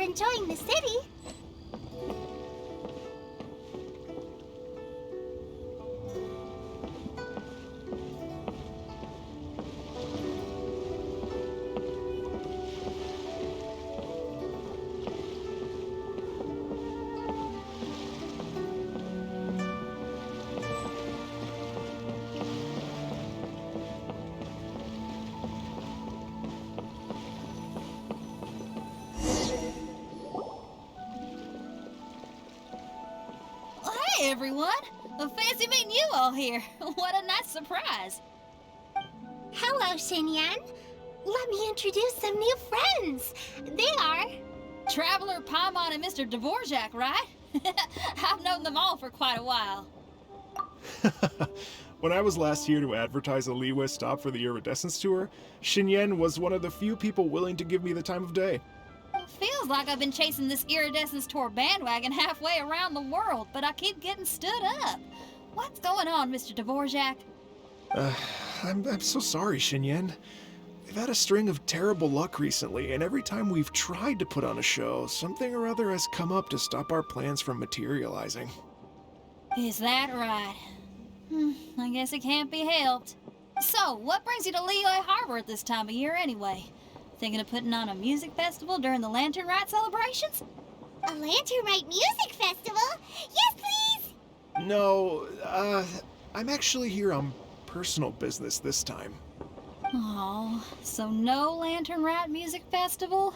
you're enjoying the city. Hey everyone! Fancy meeting you all here. What a nice surprise. Hello, Xinyan. Let me introduce some new friends. They are... Traveler, Paimon, and Mr. Dvorak, right? I've known them all for quite a while. When I was last here to advertise a Liyue stop for the Iridescence Tour, Xinyan was one of the few people willing to give me the time of day. Feels like I've been chasing this Iridescence Tour bandwagon halfway around the world, but I keep getting stood up. What's going on, Mr. Dvorak? I'm so sorry, Xinyan. We've had a string of terrible luck recently, and every time we've tried to put on a show, something or other has come up to stop our plans from materializing. Is that right? I guess it can't be helped. So, what brings you to Liyue Harbor at this time of year anyway? Thinking of putting on a music festival during the Lantern Rite celebrations? A Lantern Rite music festival? Yes, please! No, I'm actually here on personal business this time. Oh, so no Lantern Rite music festival?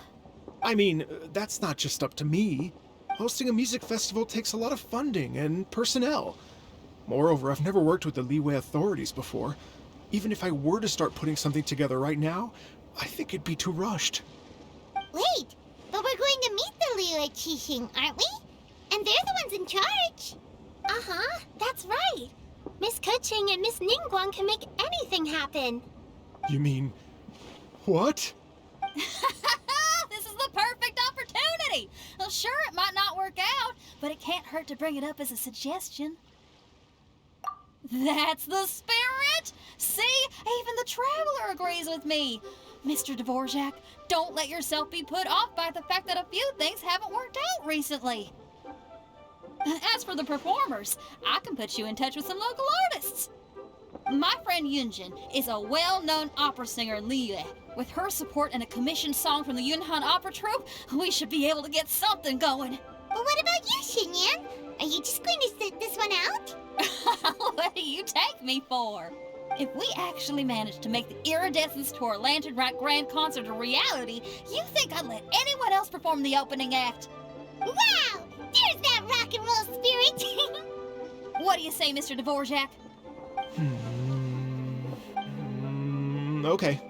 I mean, that's not just up to me. Hosting a music festival takes a lot of funding and personnel. Moreover, I've never worked with the Liyue authorities before. Even if I were to start putting something together right now, I think it'd be too rushed. Wait, but we're going to meet the Liyue Qixing, aren't we? And they're the ones in charge. Uh-huh, that's right. Miss Keqing and Miss Ningguang can make anything happen. You mean... what? This is the perfect opportunity! Well, sure, it might not work out, but it can't hurt to bring it up as a suggestion. That's the spirit! See, even the Traveler agrees with me. Mr. Dvorak, don't let yourself be put off by the fact that a few things haven't worked out recently. As for the performers, I can put you in touch with some local artists. My friend Yunjin is a well-known opera singer in Liyue. With her support and a commissioned song from the Yunhan Opera Troupe, we should be able to get something going. But what about you, Xinyan? Are you just going to sit this one out? What do you take me for? If we actually manage to make the Iridescence Tour Lantern Rite Grand Concert a reality, you think I'd let anyone else perform the opening act? Wow! There's that rock and roll spirit! What do you say, Mr. Dvorak? Okay.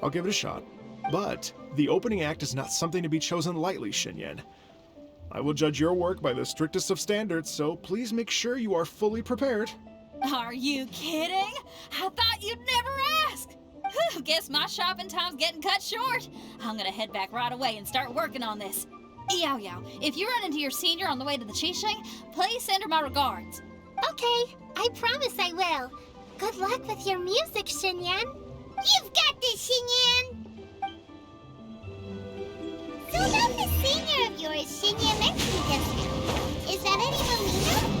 I'll give it a shot. But the opening act is not something to be chosen lightly, Xinyan. I will judge your work by the strictest of standards, so please make sure you are fully prepared. Are you kidding? I thought you'd never ask. Whew, guess my shopping time's getting cut short. I'm gonna head back right away and start working on this. Yao Yao, if you run into your senior on the way to the Qixing, please send her my regards. Okay, I promise I will. Good luck with your music, Xinyan. You've got this, Xinyan! So about the senior of yours, Xinyan mentioned just now. Is that any Momina?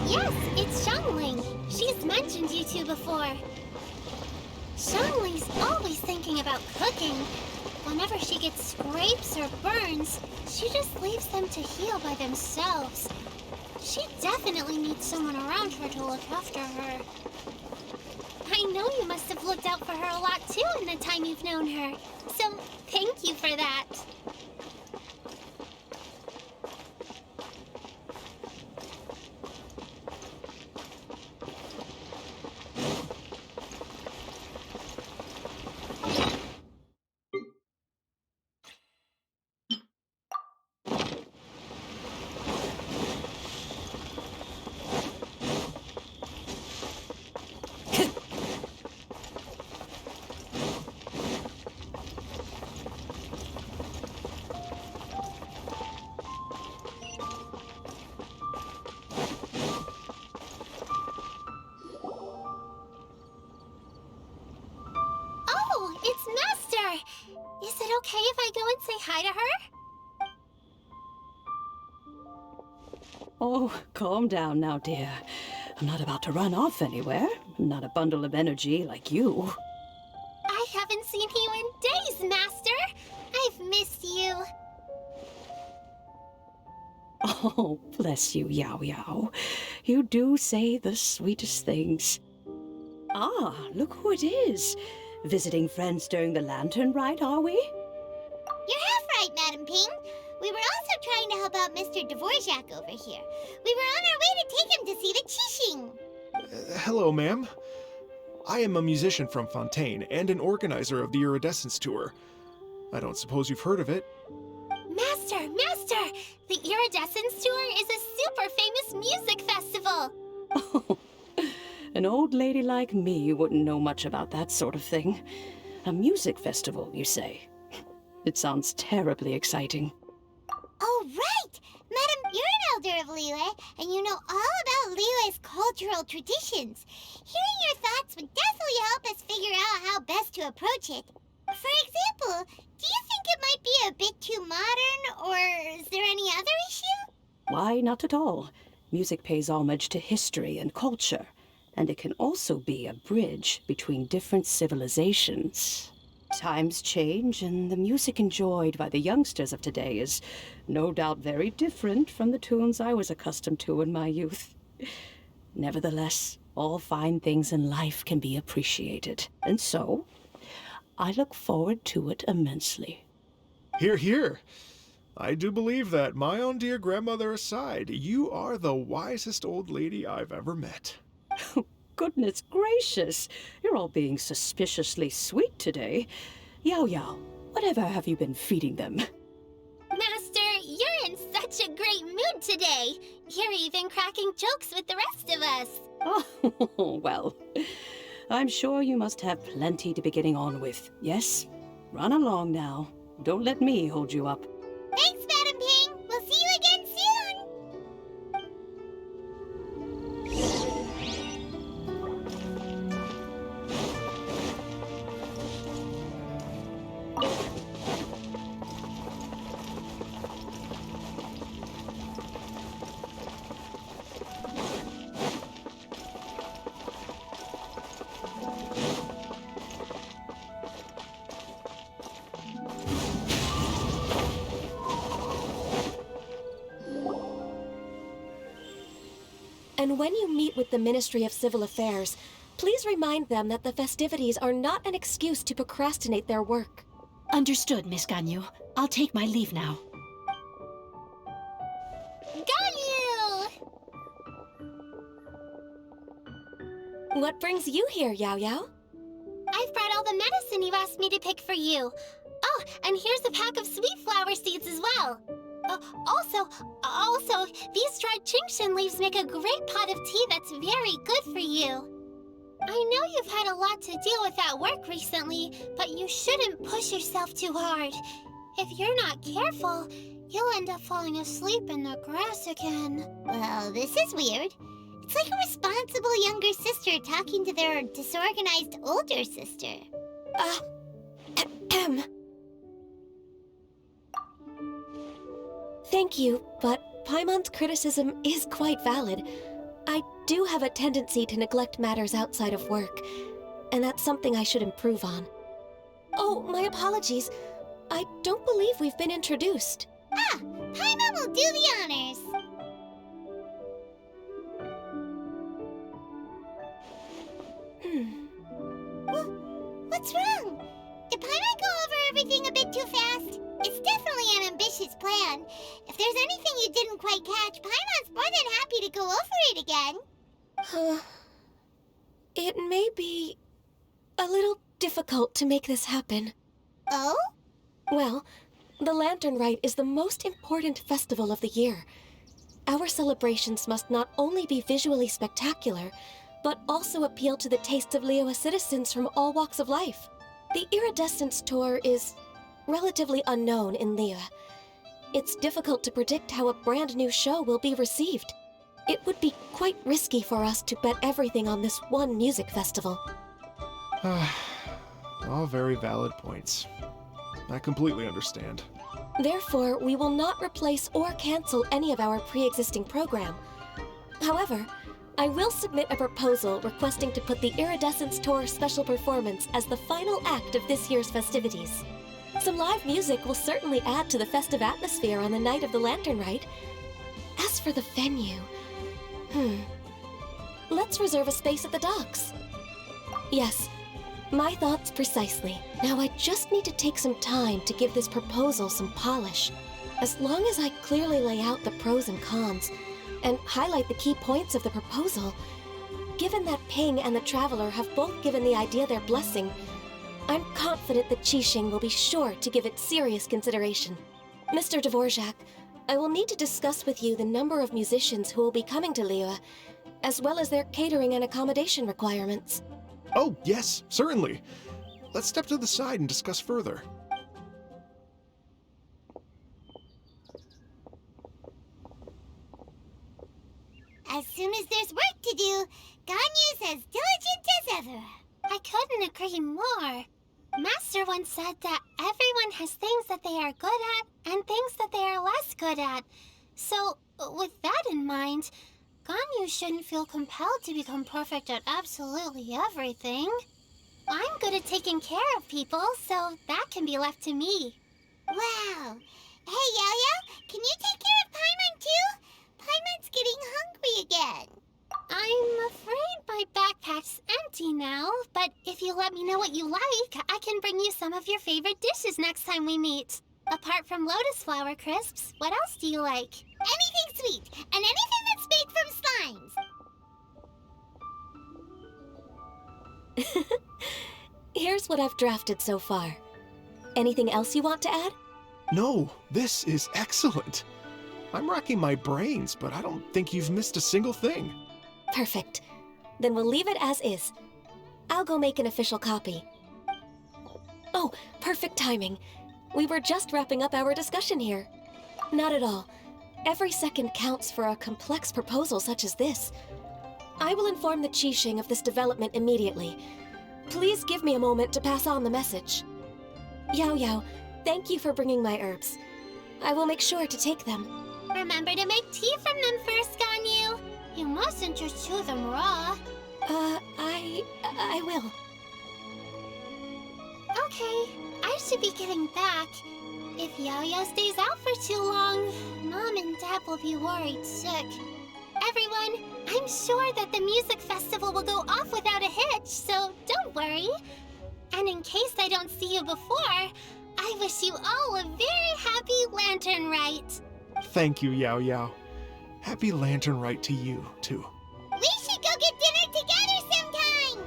Yes, it's Xiangling. She's mentioned you two before. Xiangling's always thinking about cooking. Whenever she gets scrapes or burns, she just leaves them to heal by themselves. She definitely needs someone around her to look after her. I know you must have looked out for her a lot too in the time you've known her. So, thank you for that. to her? Oh, calm down now, dear. I'm not about to run off anywhere. I'm not a bundle of energy like you. I haven't seen you in days, Master. I've missed you. Oh, bless you, Yao Yao. You do say the sweetest things. Ah, look who it is. Visiting friends during the lantern rite, are we? You're half right, Madam Ping. We were also trying to help out Mr. Dvorak over here. We were on our way to take him to see the Qixing. Hello, ma'am. I am a musician from Fontaine and an organizer of the Iridescence Tour. I don't suppose you've heard of it. Master! The Iridescence Tour is a super famous music festival. Oh, an old lady like me wouldn't know much about that sort of thing. A music festival, you say? It sounds terribly exciting. Oh, right! Madam, you're an elder of Liyue, and you know all about Liyue's cultural traditions. Hearing your thoughts would definitely help us figure out how best to approach it. For example, do you think it might be a bit too modern, or is there any other issue? Why, not at all. Music pays homage to history and culture, and it can also be a bridge between different civilizations. Times change, and the music enjoyed by the youngsters of today is no doubt very different from the tunes I was accustomed to in my youth. Nevertheless, all fine things in life can be appreciated, and so I look forward to it immensely. Hear, hear. I do believe that, my own dear grandmother aside, you are the wisest old lady I've ever met. Goodness gracious, you're all being suspiciously sweet today. Yao Yao, whatever have you been feeding them? Master, you're in such a great mood today. You're even cracking jokes with the rest of us. Oh, well, I'm sure you must have plenty to be getting on with. Yes? Run along now. Don't let me hold you up. Thanks, Madam Ping. We'll see you again soon. And when you meet with the Ministry of Civil Affairs, please remind them that the festivities are not an excuse to procrastinate their work. Understood, Miss Ganyu. I'll take my leave now. Ganyu! What brings you here, Yao Yao? I've brought all the medicine you asked me to pick for you. Oh, and here's a pack of sweet flower seeds as well. Also, these dried chingshin leaves make a great pot of tea that's very good for you. I know you've had a lot to deal with at work recently, but you shouldn't push yourself too hard. If you're not careful, you'll end up falling asleep in the grass again. Well, this is weird. It's like a responsible younger sister talking to their disorganized older sister. Thank you, but Paimon's criticism is quite valid. I do have a tendency to neglect matters outside of work, and that's something I should improve on. Oh, my apologies. I don't believe we've been introduced. Ah, Paimon will do the honors. What's wrong? Did Paimon go over everything a bit too fast? It's definitely an ambitious plan. If there's anything you didn't quite catch, Paimon's more than happy to go over it again. It may be a little difficult to make this happen. Oh? Well, the Lantern Rite is the most important festival of the year. Our celebrations must not only be visually spectacular, but also appeal to the tastes of Liyue citizens from all walks of life. The Iridescence Tour is relatively unknown in Liyue. It's difficult to predict how a brand new show will be received. It would be quite risky for us to bet everything on this one music festival. All very valid points. I completely understand. Therefore, we will not replace or cancel any of our pre-existing program. However, I will submit a proposal requesting to put the Iridescence Tour special performance as the final act of this year's festivities. Some live music will certainly add to the festive atmosphere on the night of the Lantern Rite. As for the venue, let's reserve a space at the docks. Yes, my thoughts precisely. Now I just need to take some time to give this proposal some polish. As long as I clearly lay out the pros and cons, and highlight the key points of the proposal, given that Ping and the Traveler have both given the idea their blessing, I'm confident that Qixing will be sure to give it serious consideration. Mr. Dvorak, I will need to discuss with you the number of musicians who will be coming to Liyue, as well as their catering and accommodation requirements. Oh, yes, certainly. Let's step to the side and discuss further. As soon as there's work to do, Ganyu's as diligent as ever. I couldn't agree more. Master once said that everyone has things that they are good at and things that they are less good at. So, with that in mind, Ganyu shouldn't feel compelled to become perfect at absolutely everything. I'm good at taking care of people, so that can be left to me. Wow. Hey, Yo-Yo, can you take care of Paimon too? Paimon's getting hungry again. I'm afraid my backpack's empty now, but if you let me know what you like, I can bring you some of your favorite dishes next time we meet. Apart from lotus flower crisps, what else do you like? Anything sweet, and anything that's made from slimes. Here's what I've drafted so far. Anything else you want to add? No, this is excellent. I'm racking my brains, but I don't think you've missed a single thing. Perfect. Then we'll leave it as is. I'll go make an official copy. Oh, perfect timing. We were just wrapping up our discussion here. Not at all. Every second counts for a complex proposal such as this. I will inform the Qixing of this development immediately. Please give me a moment to pass on the message. Yao Yao, thank you for bringing my herbs. I will make sure to take them. Remember to make tea from them first, Ganyu. You mustn't just chew them raw. I will. Okay, I should be getting back. If Yo-Yo stays out for too long, Mom and Dad will be worried sick. Everyone, I'm sure that the music festival will go off without a hitch, so don't worry. And in case I don't see you before, I wish you all a very happy Lantern Rite. Thank you, Yao Yao. Happy Lantern Rite to you, too. We should go get dinner together sometime!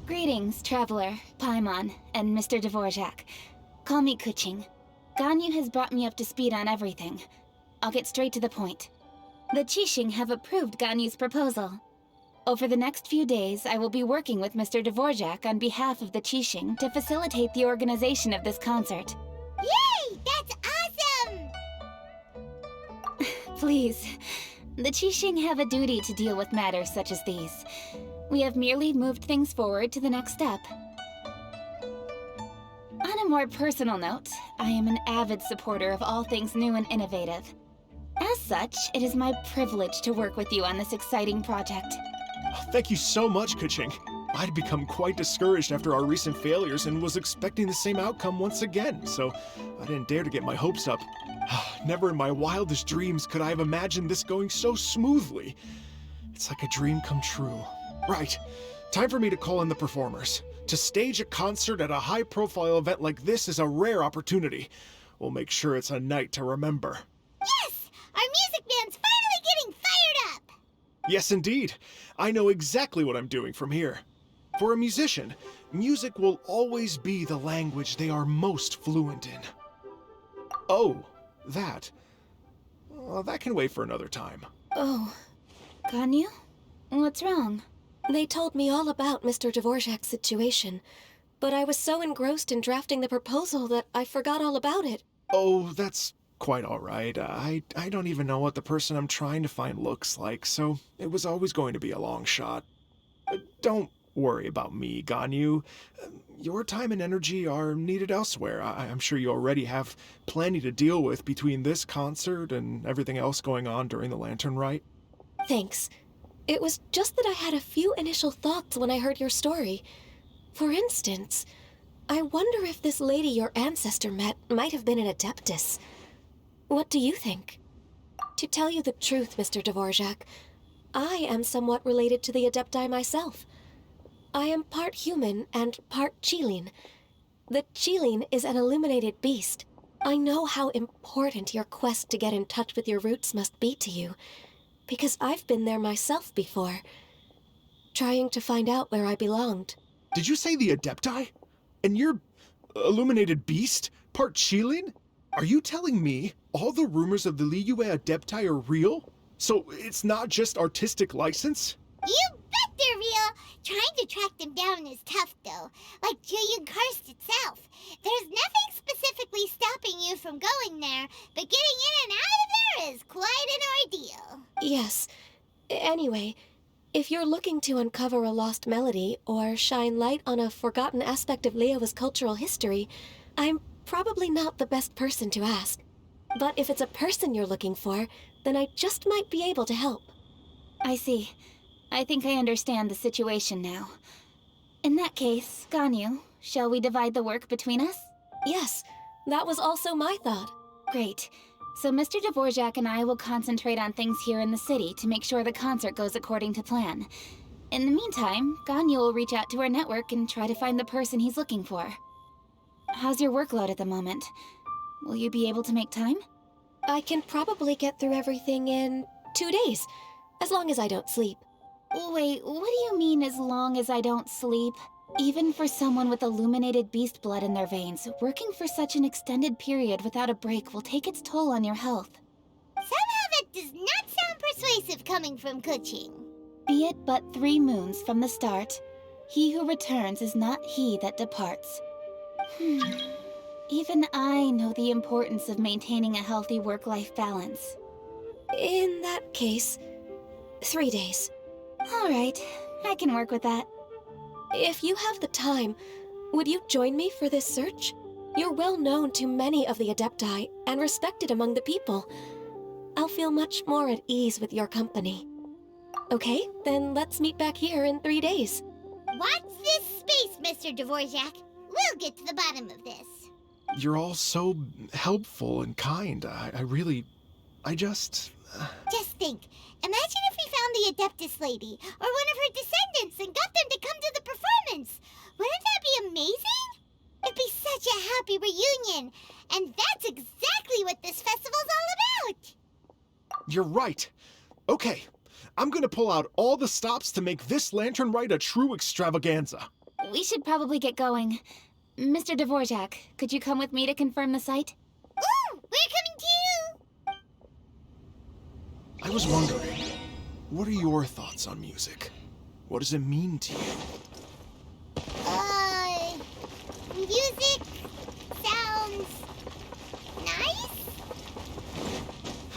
Greetings, Traveler, Paimon, and Mr. Dvorak. Call me Kuching. Ganyu has brought me up to speed on everything. I'll get straight to the point. The Qixing have approved Ganyu's proposal. Over the next few days, I will be working with Mr. Dvorak on behalf of the Qixing to facilitate the organization of this concert. Yay! That's awesome! Please, the Qixing have a duty to deal with matters such as these. We have merely moved things forward to the next step. On a more personal note, I am an avid supporter of all things new and innovative. As such, it is my privilege to work with you on this exciting project. Thank you so much, Kuching. I'd become quite discouraged after our recent failures and was expecting the same outcome once again, so I didn't dare to get my hopes up. Never in my wildest dreams could I have imagined this going so smoothly. It's like a dream come true. Right. Time for me to call in the performers. To stage a concert at a high-profile event like this is a rare opportunity. We'll make sure it's a night to remember. Yes! Our music band's finally getting fired up! Yes, indeed. I know exactly what I'm doing from here. For a musician, music will always be the language they are most fluent in. Oh, that. That can wait for another time. Oh, Ganyu? What's wrong? They told me all about Mr. Dvorak's situation, but I was so engrossed in drafting the proposal that I forgot all about it. Oh, that's quite all right. I don't even know what the person I'm trying to find looks like, so it was always going to be a long shot. Don't worry about me, Ganyu. Your time and energy are needed elsewhere. I'm sure you already have plenty to deal with between this concert and everything else going on during the Lantern Rite. Thanks. It was just that I had a few initial thoughts when I heard your story. For instance, I wonder if this lady your ancestor met might have been an Adeptus. What do you think? To tell you the truth, Mr. Dvorak, I am somewhat related to the Adepti myself. I am part human and part Qilin. The Qilin is an illuminated beast. I know how important your quest to get in touch with your roots must be to you, because I've been there myself before, trying to find out where I belonged. Did you say the Adepti? And you're illuminated beast? Part Qilin? Are you telling me all the rumors of the Liyue Adepti are real? So it's not just artistic license? You bet they're real! Trying to track them down is tough, though. Like Julian Karst itself. There's nothing specifically stopping you from going there, but getting in and out of there is quite an ordeal. Yes. Anyway, if you're looking to uncover a lost melody or shine light on a forgotten aspect of Liyue's cultural history, I'm probably not the best person to ask. But if it's a person you're looking for, then I just might be able to help. I see. I think I understand the situation now. In that case, Ganyu, shall we divide the work between us? Yes, that was also my thought. Great. So Mr. Dvorak and I will concentrate on things here in the city to make sure the concert goes according to plan. In the meantime, Ganyu will reach out to our network and try to find the person he's looking for. How's your workload at the moment? Will you be able to make time? I can probably get through everything in 2 days, as long as I don't sleep. Wait, what do you mean as long as I don't sleep? Even for someone with illuminated beast blood in their veins, working for such an extended period without a break will take its toll on your health. Somehow that does not sound persuasive coming from Kuching. Be it but 3 moons from the start, he who returns is not he that departs. Even I know the importance of maintaining a healthy work-life balance. In that case, 3 days. All right, I can work with that. If you have the time, would you join me for this search? You're well known to many of the Adepti and respected among the people. I'll feel much more at ease with your company. Okay, then let's meet back here in 3 days. Watch this space, Mr. Dvorak. We'll get to the bottom of this. You're all so helpful and kind. I just... Just think, imagine if we found the Adeptus lady, or one of her descendants, and got them to come to the performance. Wouldn't that be amazing? It'd be such a happy reunion, and that's exactly what this festival's all about. You're right. Okay, I'm gonna pull out all the stops to make this Lantern Rite a true extravaganza. We should probably get going. Mr. Dvorak, could you come with me to confirm the site? Ooh, we're coming to you! I was wondering, what are your thoughts on music? What does it mean to you? Music sounds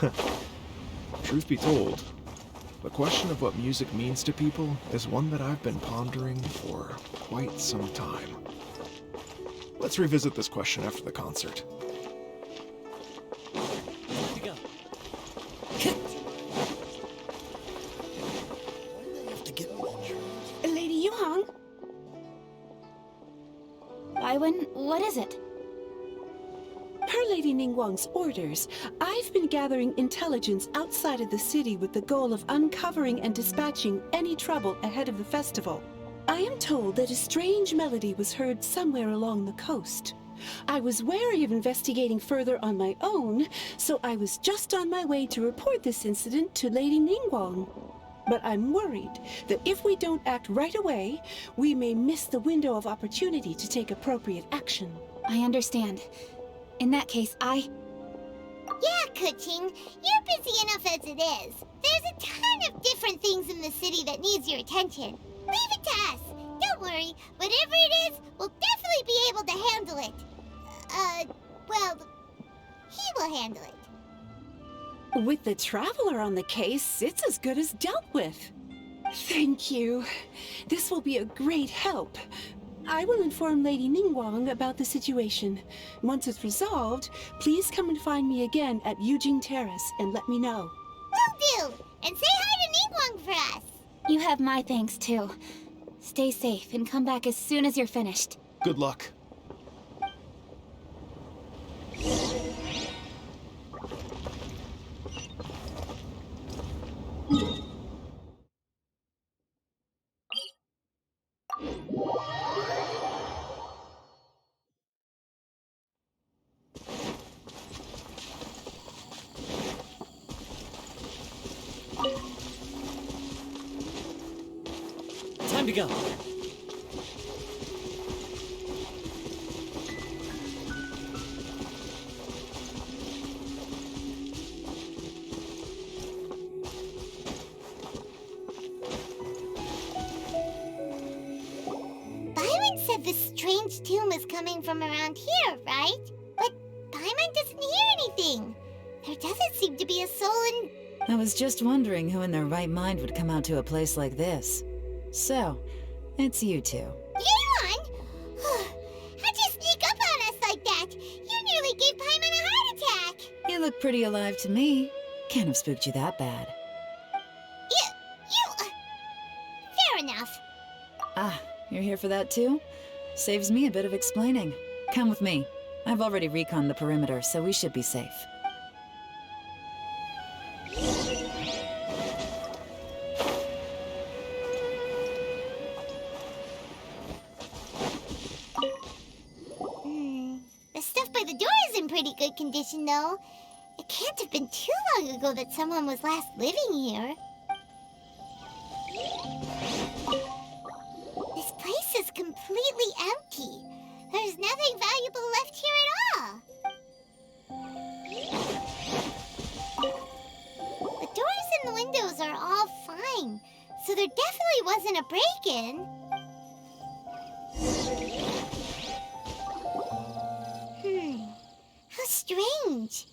nice? Truth be told, the question of what music means to people is one that I've been pondering for quite some time. Let's revisit this question after the concert. Lady Yuhang? Iwan, what is it? Per Lady Ningguang's orders, I've been gathering intelligence outside of the city with the goal of uncovering and dispatching any trouble ahead of the festival. I am told that a strange melody was heard somewhere along the coast. I was wary of investigating further on my own, so I was just on my way to report this incident to Lady Ningguang. But I'm worried that if we don't act right away, we may miss the window of opportunity to take appropriate action. I understand. In that case, Yeah, Kuching, you're busy enough as it is. There's a ton of different things in the city that needs your attention. Leave it to us. Don't worry. Whatever it is, we'll definitely be able to handle it. Well, he will handle it. With the Traveler on the case, it's as good as dealt with. Thank you. This will be a great help. I will inform Lady Ningguang about the situation. Once it's resolved, please come and find me again at Yujing Terrace and let me know. Will do. And say hi to Ningguang for us. You have my thanks, too. Stay safe and come back as soon as you're finished. Good luck. Time to go. Byron said the strange tune was coming from around here, right? But Paimon doesn't hear anything. There doesn't seem to be a soul in... I was just wondering who in their right mind would come out to a place like this. So, it's you two. Yeon! How'd you sneak up on us like that? You nearly gave Paimon a heart attack! You look pretty alive to me. Can't have spooked you that bad. Fair enough. Ah, you're here for that too? Saves me a bit of explaining. Come with me. I've already reconned the perimeter, so we should be safe. The stuff by the door is in pretty good condition, though. It can't have been too long ago that someone was last living here. This place is completely empty. There's nothing valuable left here at all. The doors and the windows are all fine, so there definitely wasn't a break-in. How strange.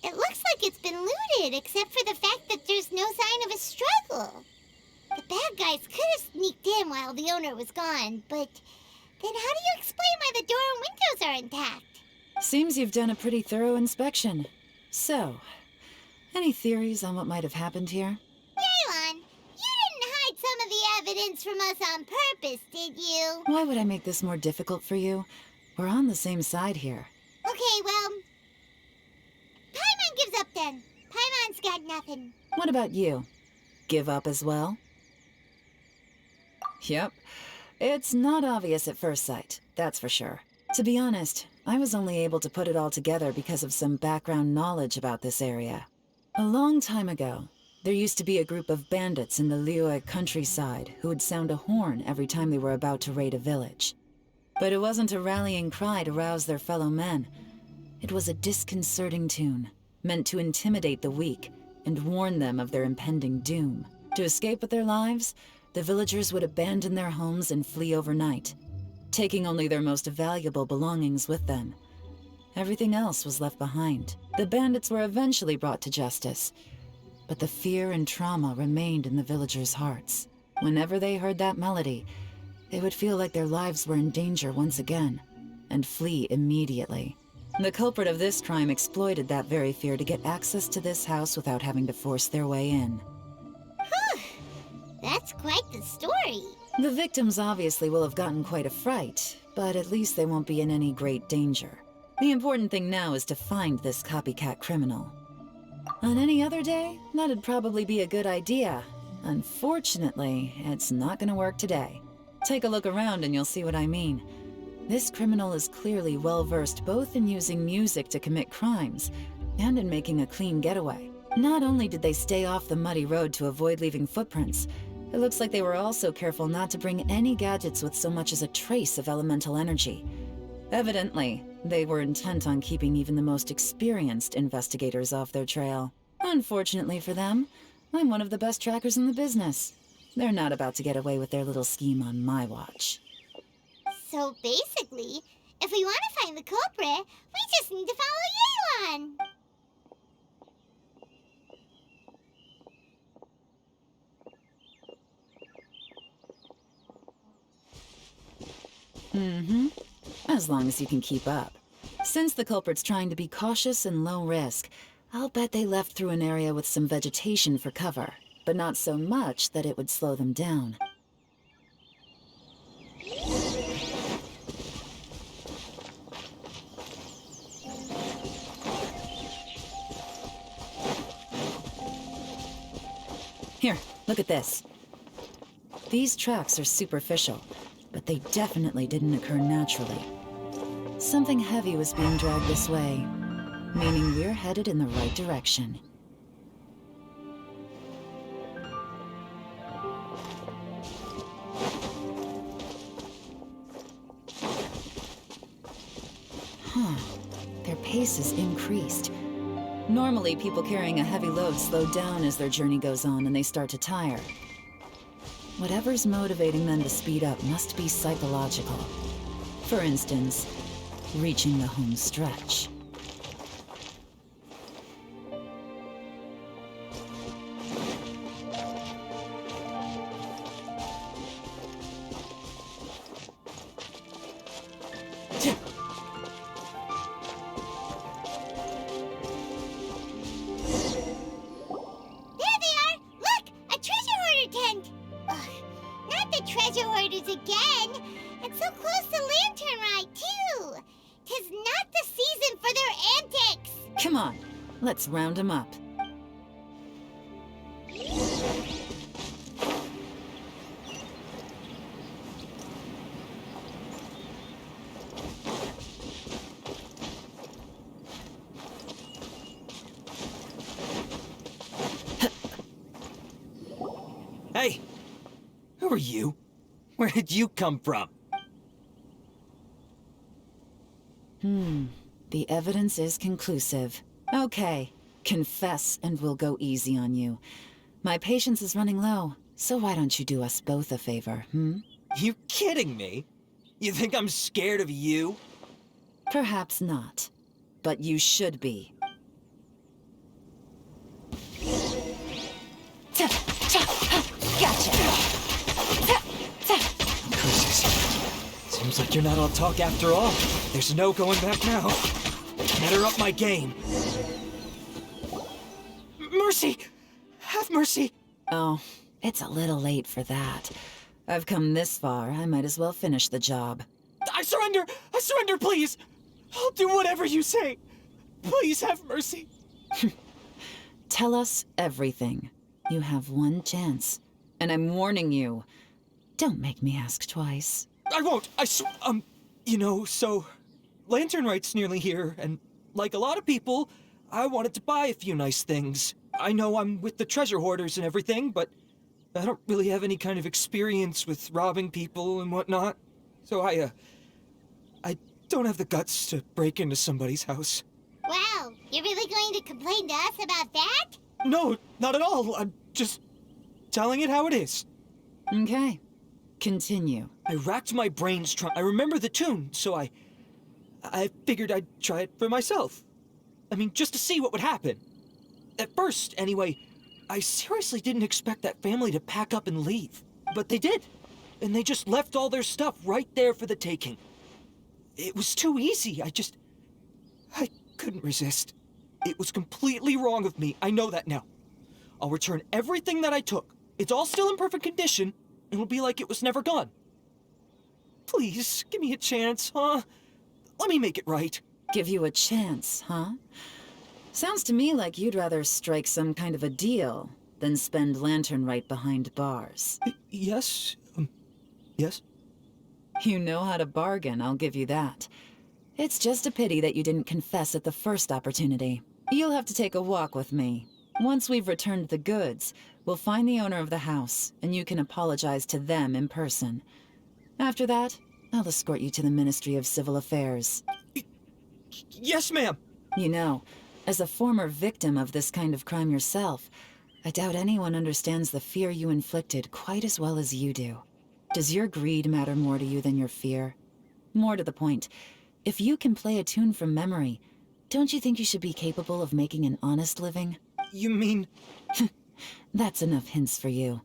It looks like it's been looted, except for the fact that there's no sign of a struggle. The bad guys could have sneaked in while the owner was gone, but then how do you explain why the door and windows are intact? Seems you've done a pretty thorough inspection. So, any theories on what might have happened here? Yaelon, you didn't hide some of the evidence from us on purpose, did you? Why would I make this more difficult for you? We're on the same side here. Okay, well, Paimon gives up then. Paimon's got nothing. What about you? Give up as well? Yep. It's not obvious at first sight, that's for sure. To be honest, I was only able to put it all together because of some background knowledge about this area. A long time ago, there used to be a group of bandits in the Liyue countryside who would sound a horn every time they were about to raid a village. But it wasn't a rallying cry to rouse their fellow men. It was a disconcerting tune, meant to intimidate the weak and warn them of their impending doom. To escape with their lives, the villagers would abandon their homes and flee overnight, taking only their most valuable belongings with them. Everything else was left behind. The bandits were eventually brought to justice, but the fear and trauma remained in the villagers' hearts. Whenever they heard that melody, they would feel like their lives were in danger once again, and flee immediately. The culprit of this crime exploited that very fear to get access to this house without having to force their way in. That's quite the story. The victims obviously will have gotten quite a fright, but at least they won't be in any great danger. The important thing now is to find this copycat criminal. On any other day, that'd probably be a good idea. Unfortunately, it's not gonna work today. Take a look around and you'll see what I mean. This criminal is clearly well-versed both in using music to commit crimes and in making a clean getaway. Not only did they stay off the muddy road to avoid leaving footprints, it looks like they were also careful not to bring any gadgets with so much as a trace of elemental energy. Evidently, they were intent on keeping even the most experienced investigators off their trail. Unfortunately for them, I'm one of the best trackers in the business. They're not about to get away with their little scheme on my watch. So basically, if we want to find the culprit, we just need to follow Yelan. Mm-hmm. As long as you can keep up. Since the culprit's trying to be cautious and low risk, I'll bet they left through an area with some vegetation for cover, but not so much that it would slow them down. Here, look at this. These tracks are superficial, but they definitely didn't occur naturally. Something heavy was being dragged this way, meaning we're headed in the right direction. Huh. Their pace is increased. Normally, people carrying a heavy load slow down as their journey goes on and they start to tire. Whatever's motivating them to speed up must be psychological. For instance, reaching the home stretch. Treasure hoarders again! It's so close to Lantern Ride, too! 'Tis not the season for their antics! Come on, let's round them up. Hey! Who are you? Where did you come from? The evidence is conclusive. Okay, confess and we'll go easy on you. My patience is running low, so why don't you do us both a favor, You kidding me? You think I'm scared of you? Perhaps not, but you should be. Gotcha! Curses. Seems like you're not all talk after all. There's no going back now. Better up my game. Mercy! Have mercy! Oh, it's a little late for that. I've come this far, I might as well finish the job. I surrender! I surrender, please! I'll do whatever you say. Please have mercy. Tell us everything. You have one chance. And I'm warning you. Don't make me ask twice. I won't. So Lantern Right's nearly here, and like a lot of people, I wanted to buy a few nice things. I know I'm with the treasure hoarders and everything, but I don't really have any kind of experience with robbing people and whatnot. So I don't have the guts to break into somebody's house. Wow, you're really going to complain to us about that? No, not at all. I'm just telling it how it is. Okay. Continue. I racked my brains I remember the tune, so I figured I'd try it for myself. I mean, just to see what would happen. At first, anyway, I seriously didn't expect that family to pack up and leave. But they did. And they just left all their stuff right there for the taking. It was too easy. I couldn't resist. It was completely wrong of me. I know that now. I'll return everything that I took. It's all still in perfect condition. It'll be like it was never gone. Please, give me a chance, huh? Let me make it right. Give you a chance, huh? Sounds to me like you'd rather strike some kind of a deal than spend Lantern Right behind bars. Yes? Yes? You know how to bargain, I'll give you that. It's just a pity that you didn't confess at the first opportunity. You'll have to take a walk with me. Once we've returned the goods, we'll find the owner of the house, and you can apologize to them in person. After that, I'll escort you to the Ministry of Civil Affairs. Yes, ma'am. You know, as a former victim of this kind of crime yourself, I doubt anyone understands the fear you inflicted quite as well as you do. Does your greed matter more to you than your fear? More to the point, if you can play a tune from memory, don't you think you should be capable of making an honest living? You mean... That's enough hints for you.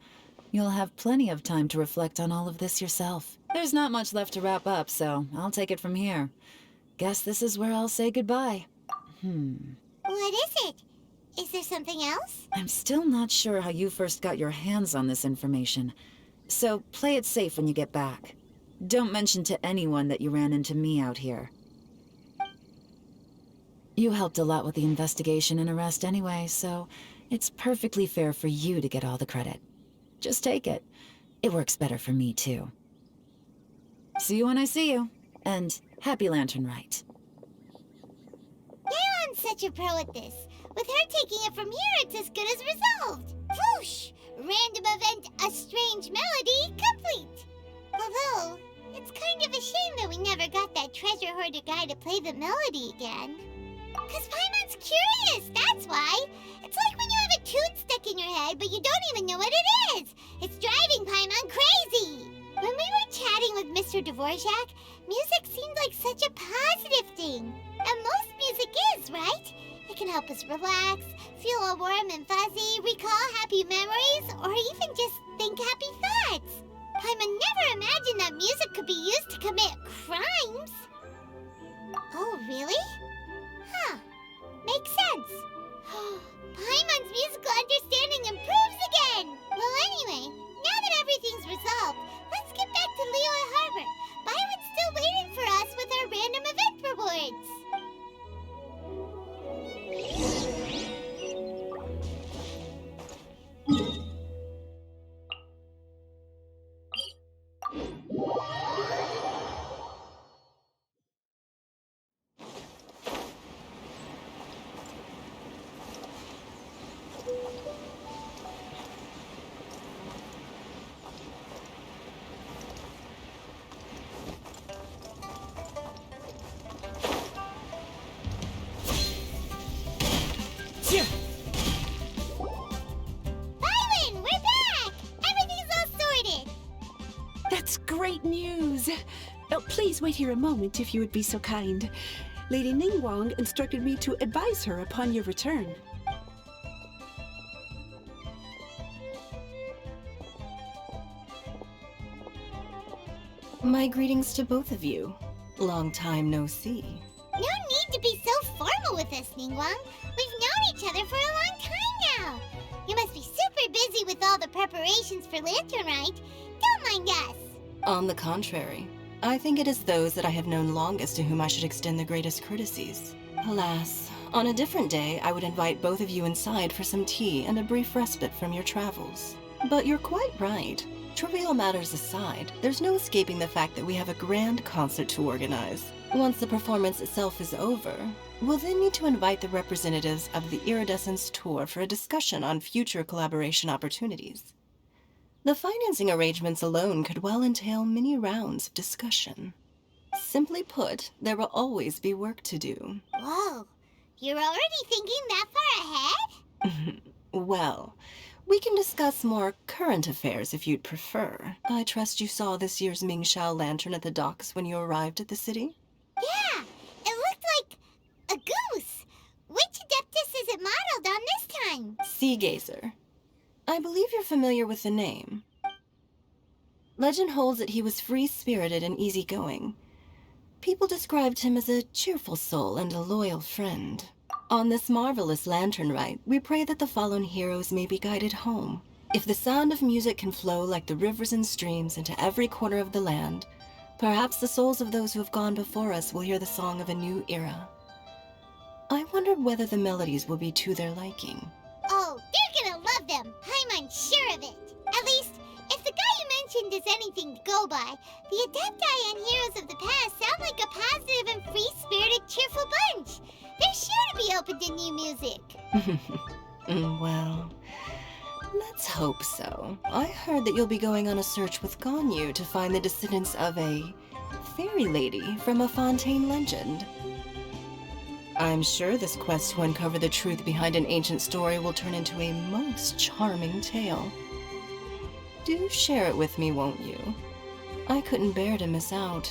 You'll have plenty of time to reflect on all of this yourself. There's not much left to wrap up, so I'll take it from here. Guess this is where I'll say goodbye. What is it? Is there something else? I'm still not sure how you first got your hands on this information, so play it safe when you get back. Don't mention to anyone that you ran into me out here. You helped a lot with the investigation and arrest anyway, so it's perfectly fair for you to get all the credit. Just take it. It works better for me, too. See you when I see you, and happy Lantern Rite. Yaon's such a pro at this. With her taking it from here, it's as good as resolved. Whoosh! Random event, a strange melody, complete. Although, it's kind of a shame that we never got that treasure hoarder guy to play the melody again. 'Cause Paimon's curious, that's why. It's like when you have a tune stuck in your head, but you don't even know what it is. It's driving Paimon crazy. When we were chatting with Mr. Dvorak, music seemed like such a positive thing. And most music is, right? It can help us relax, feel all warm and fuzzy, recall happy memories, or even just think happy thoughts. Paimon never imagined that music could be used to commit crimes. Oh, really? Huh. Makes sense. Paimon's musical understanding improves again! Well, anyway, now that everything's resolved, let's get back to Liyue Harbor. Byron's still waiting for us with our random event rewards. Byron, we're back! Everything's all sorted. That's great news! Oh, please wait here a moment if you would be so kind. Lady Ningguang instructed me to advise her upon your return. My greetings to both of you. Long time no see. No need to be so formal with us, Ningguang. We've known each other for a long time now. You must be super busy with all the preparations for Lantern Rite. Don't mind us. On the contrary, I think it is those that I have known longest to whom I should extend the greatest courtesies. Alas, on a different day, I would invite both of you inside for some tea and a brief respite from your travels. But you're quite right. Trivial matters aside, there's no escaping the fact that we have a grand concert to organize. Once the performance itself is over, we'll then need to invite the representatives of the Iridescence Tour for a discussion on future collaboration opportunities. The financing arrangements alone could well entail many rounds of discussion. Simply put, there will always be work to do. Whoa, you're already thinking that far ahead? Well, we can discuss more current affairs if you'd prefer. I trust you saw this year's Mingxiao lantern at the docks when you arrived at the city? Yeah, it looked like a goose. Which Adeptus is it modeled on this time? Sea Gazer. I believe you're familiar with the name. Legend holds that he was free-spirited and easygoing. People described him as a cheerful soul and a loyal friend. On this marvelous Lantern Rite, we pray that the fallen heroes may be guided home. If the sound of music can flow like the rivers and streams into every corner of the land, perhaps the souls of those who have gone before us will hear the song of a new era. I wonder whether the melodies will be to their liking. Oh, they're gonna love them. I'm unsure of it. At least, if the guy you mentioned is anything to go by, the Adepti and heroes of the past sound like a positive and free-spirited, cheerful bunch. They're sure to be open to new music. Well, let's hope so. I heard that you'll be going on a search with Ganyu to find the descendants of a fairy lady from a Fontaine legend. I'm sure this quest to uncover the truth behind an ancient story will turn into a most charming tale. Do share it with me, won't you? I couldn't bear to miss out.